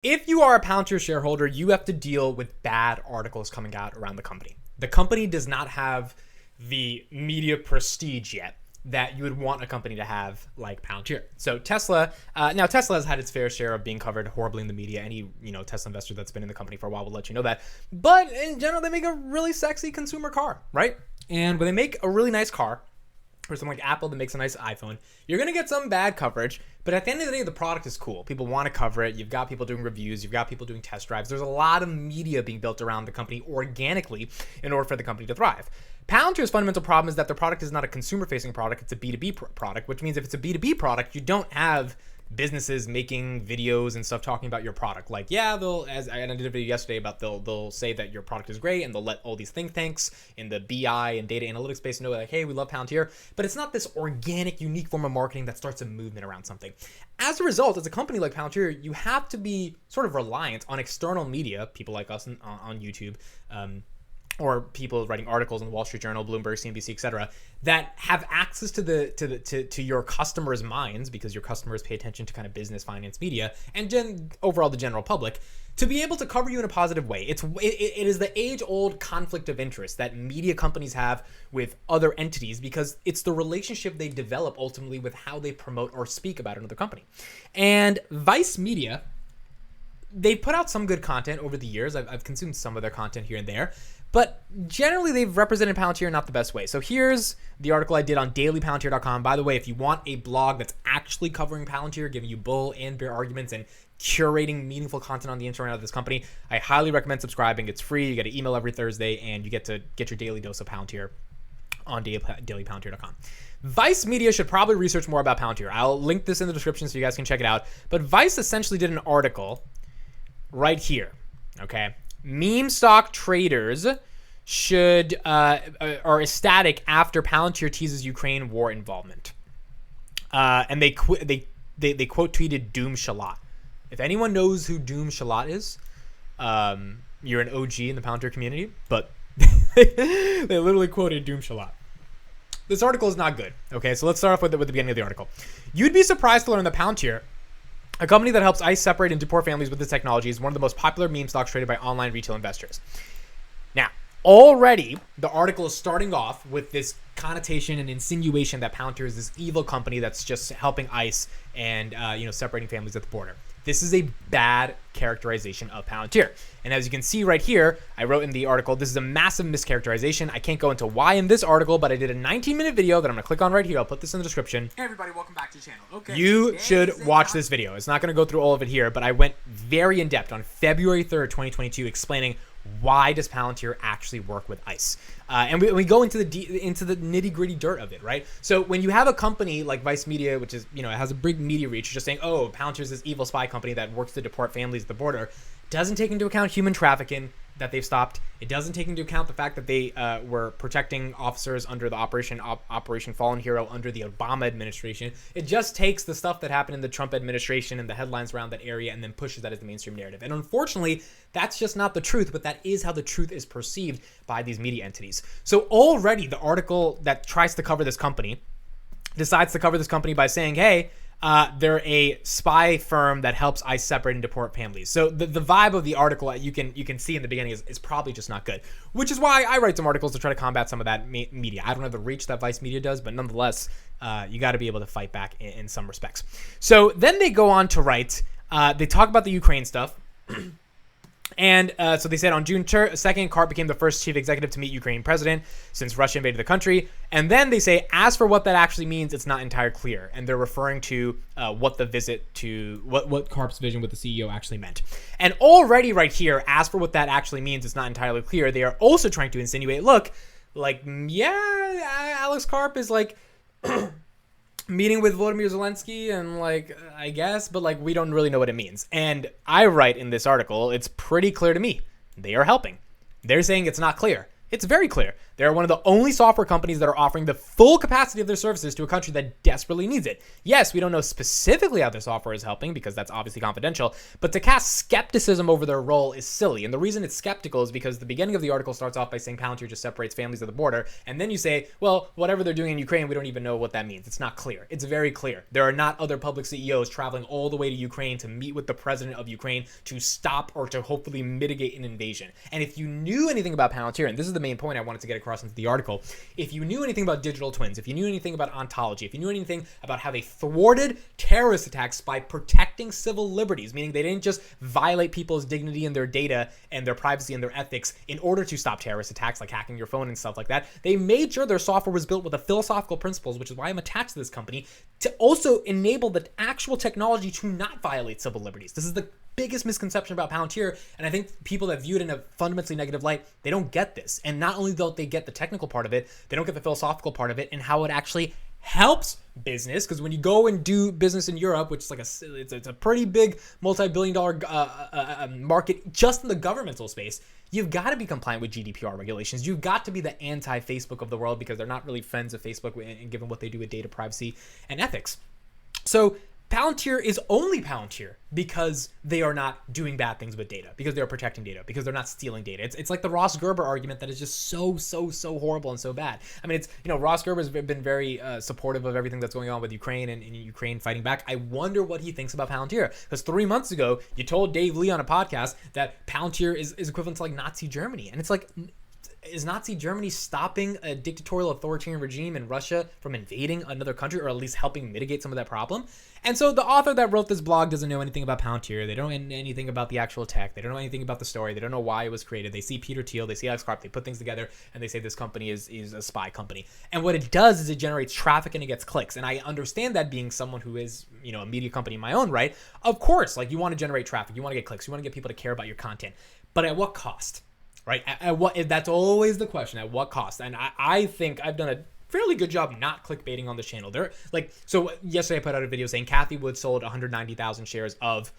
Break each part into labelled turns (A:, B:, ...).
A: If you are a Palantir shareholder, you have to deal with bad articles coming out around the company. The company does not have the media prestige yet that you would want a company to have like Palantir. So Tesla, now Tesla has had its fair share of being covered horribly in the media. Any Tesla investor that's been in the company for a while will let you know that. But in general, they make a really sexy consumer car, right? And when they make a really nice car, or something like Apple that makes a nice iPhone, you're going to get some bad coverage, but at the end of the day, the product is cool. People want to cover it. You've got people doing reviews. You've got people doing test drives. There's a lot of media being built around the company organically in order for the company to thrive. Palantir's fundamental problem is that their product is not a consumer-facing product. It's a B2B product, which means if it's a B2B product, you don't have businesses making videos and stuff talking about your product. Like, yeah, I did a video yesterday about they'll say that your product is great, and they'll let all these think tanks in the BI and data analytics space know, like, hey, we love Palantir, but it's not this organic, unique form of marketing that starts a movement around something. As a result, as a company like Palantir, you have to be sort of reliant on external media, people like us on YouTube, or people writing articles in the Wall Street Journal, Bloomberg, CNBC, etc., that have access to your customers' minds, because your customers pay attention to kind of business, finance, media, and overall the general public, to be able to cover you in a positive way. It is the age-old conflict of interest that media companies have with other entities, because it's the relationship they develop ultimately with how they promote or speak about another company. And Vice Media, they've put out some good content over the years. I've consumed some of their content here and there, but generally they've represented Palantir in not the best way. So here's the article I did on dailypalantir.com. By the way, if you want a blog that's actually covering Palantir, giving you bull and bear arguments and curating meaningful content on the internet of this company, I highly recommend subscribing. It's free. You get an email every Thursday, and you get to get your daily dose of Palantir on dailypalantir.com. Vice Media should probably research more about Palantir. I'll link this in the description so you guys can check it out. But Vice essentially did an article right here, okay? Meme stock traders are ecstatic after Palantir teases Ukraine war involvement, and they quote tweeted Doom Shalat. If anyone knows who Doom Shalat is, you're an OG in the Palantir community, but they literally quoted Doom Shalat. This article is not good. Okay, so let's start off with the beginning of the article. You'd be surprised to learn that Palantir, a company that helps ICE separate and deport families with this technology, is one of the most popular meme stocks traded by online retail investors. Now, already, the article is starting off with this connotation and insinuation that Palantir is this evil company that's just helping ICE and separating families at the border. This is a bad characterization of Palantir. And as you can see right here, I wrote in the article, this is a massive mischaracterization. I can't go into why in this article, but I did a 19-minute video that I'm going to click on right here. I'll put this in the description.
B: Hey everybody, welcome back to the channel. Okay.
A: You should watch this video. It's not going to go through all of it here, but I went very in-depth on February 3rd, 2022, explaining why does Palantir actually work with ICE? And we go into the nitty-gritty dirt of it, right? So when you have a company like Vice Media, which is, it has a big media reach, just saying, oh, Palantir is this evil spy company that works to deport families at the border, doesn't take into account human trafficking that they've stopped. It doesn't take into account the fact that they were protecting officers under the Operation Fallen Hero under the Obama administration. It just takes the stuff that happened in the Trump administration and the headlines around that area and then pushes that as the mainstream narrative. And unfortunately, that's just not the truth, but that is how the truth is perceived by these media entities. So already the article that tries to cover this company decides to cover this company by saying, hey, they're a spy firm that helps ICE separate and deport families. So the vibe of the article you can see in the beginning is probably just not good, which is why I write some articles to try to combat some of that media. I don't have the reach that Vice Media does, but nonetheless, you got to be able to fight back in some respects. So then they go on to write, they talk about the Ukraine stuff. And so they said on June 2nd, Karp became the first chief executive to meet Ukrainian president since Russia invaded the country. And then they say, as for what that actually means, it's not entirely clear. And they're referring to what the visit to, what Karp's vision with the CEO actually meant. And already right here, as for what that actually means, it's not entirely clear. They are also trying to insinuate, look, like, yeah, Alex Karp is like meeting with Volodymyr Zelensky and like, I guess, but like, we don't really know what it means. And I write in this article, it's pretty clear to me. They are helping. They're saying it's not clear. It's very clear. They're one of the only software companies that are offering the full capacity of their services to a country that desperately needs it. Yes, we don't know specifically how their software is helping because that's obviously confidential, but to cast skepticism over their role is silly. And the reason it's skeptical is because the beginning of the article starts off by saying Palantir just separates families at the border. And then you say, well, whatever they're doing in Ukraine, we don't even know what that means. It's not clear. It's very clear. There are not other public CEOs traveling all the way to Ukraine to meet with the president of Ukraine to stop or to hopefully mitigate an invasion. And if you knew anything about Palantir, and this is the main point I wanted to get across into the article, if you knew anything about digital twins, if you knew anything about ontology, if you knew anything about how they thwarted terrorist attacks by protecting civil liberties, meaning they didn't just violate people's dignity and their data and their privacy and their ethics in order to stop terrorist attacks like hacking your phone and stuff like that, they made sure their software was built with the philosophical principles, which is why I'm attached to this company, to also enable the actual technology to not violate civil liberties. This is the biggest misconception about Palantir, and I think people that view it in a fundamentally negative light, they don't get this. And not only don't they get the technical part of it, they don't get the philosophical part of it and how it actually helps business. Because when you go and do business in Europe, which is like it's a pretty big multi-billion-dollar market just in the governmental space, you've got to be compliant with GDPR regulations. You've got to be the anti-Facebook of the world because they're not really friends of Facebook given what they do with data privacy and ethics. So Palantir is only Palantir because they are not doing bad things with data, because they're protecting data, because they're not stealing data. It's like the Ross Gerber argument that is just so horrible and so bad. I mean, Ross Gerber has been very supportive of everything that's going on with Ukraine and Ukraine fighting back. I wonder what he thinks about Palantir, because 3 months ago, you told Dave Lee on a podcast that Palantir is equivalent to like Nazi Germany. And it's like, is Nazi Germany stopping a dictatorial authoritarian regime in Russia from invading another country, or at least helping mitigate some of that problem? And so the author that wrote this blog doesn't know anything about Palantir. They don't know anything about the actual tech. They don't know anything about the story. They don't know why it was created. They see Peter Thiel, they see Alex Karp, they put things together, and they say this company is a spy company. And what it does is it generates traffic and it gets clicks. And I understand that, being someone who is, a media company in my own right. Of course, like, you want to generate traffic, you want to get clicks, you want to get people to care about your content. But at what cost? Right? At what? That's always the question. At what cost? And I think I've done a fairly good job not clickbaiting on this channel. So yesterday I put out a video saying Kathy Wood sold 190,000 shares of.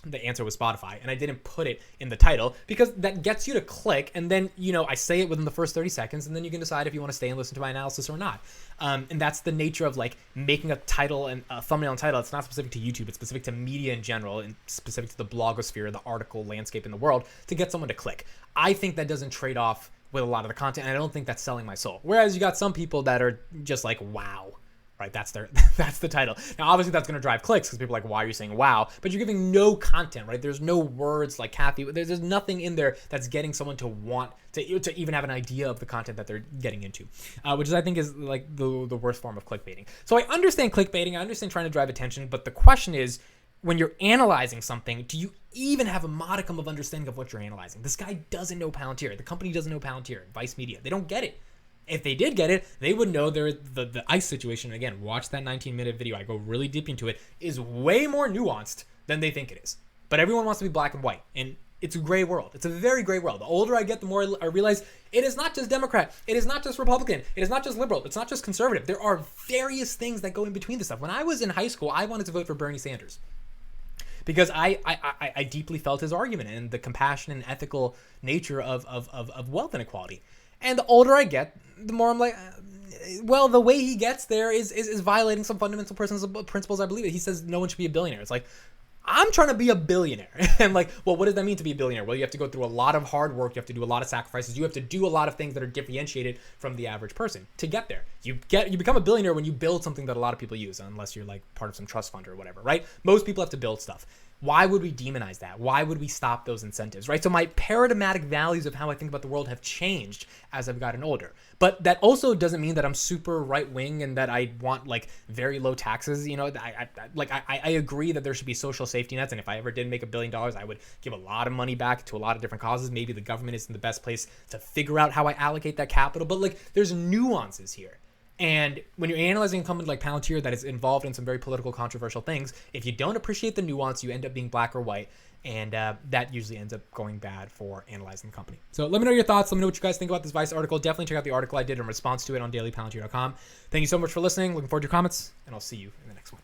A: The answer was Spotify, and I didn't put it in the title because that gets you to click, and then I say it within the first 30 seconds, and then you can decide if you want to stay and listen to my analysis or not. And that's the nature of like making a title and a thumbnail and title. It's not specific to YouTube; it's specific to media in general, and specific to the blogosphere, the article landscape in the world, to get someone to click. I think that doesn't trade off with a lot of the content, and I don't think that's selling my soul. Whereas you got some people that are just like, wow. Right, that's the title. Now, obviously, that's going to drive clicks because people are like, why are you saying wow? But you're giving no content, right? There's no words like Kathy. There's nothing in there that's getting someone to want to even have an idea of the content that they're getting into, which is, I think, is like the worst form of clickbaiting. So I understand clickbaiting. I understand trying to drive attention. But the question is, when you're analyzing something, do you even have a modicum of understanding of what you're analyzing? This guy doesn't know Palantir. The company doesn't know Palantir. Vice Media. They don't get it. If they did get it, they would know the ICE situation. Again, watch that 19-minute video. I go really deep into it. Is way more nuanced than they think it is. But everyone wants to be black and white, and it's a gray world. It's a very gray world. The older I get, the more I realize it is not just Democrat. It is not just Republican. It is not just liberal. It's not just conservative. There are various things that go in between this stuff. When I was in high school, I wanted to vote for Bernie Sanders because I deeply felt his argument and the compassion and ethical nature of wealth inequality. And the older I get, the more I'm like, well, the way he gets there is violating some fundamental principles I believe in. He says no one should be a billionaire. It's like, I'm trying to be a billionaire. And like, well, what does that mean to be a billionaire? Well, you have to go through a lot of hard work. You have to do a lot of sacrifices. You have to do a lot of things that are differentiated from the average person to get there. You become a billionaire when you build something that a lot of people use, unless you're like part of some trust fund or whatever, right? Most people have to build stuff. Why would we demonize that? Why would we stop those incentives, right? So my paradigmatic values of how I think about the world have changed as I've gotten older. But that also doesn't mean that I'm super right-wing and that I want like very low taxes. I agree that there should be social safety nets. And if I ever did make $1 billion, I would give a lot of money back to a lot of different causes. Maybe the government isn't the best place to figure out how I allocate that capital. But like, there's nuances here. And when you're analyzing a company like Palantir that is involved in some very political, controversial things, if you don't appreciate the nuance, you end up being black or white. And that usually ends up going bad for analyzing the company. So let me know your thoughts. Let me know what you guys think about this Vice article. Definitely check out the article I did in response to it on dailypalantir.com. Thank you so much for listening. Looking forward to your comments, and I'll see you in the next one.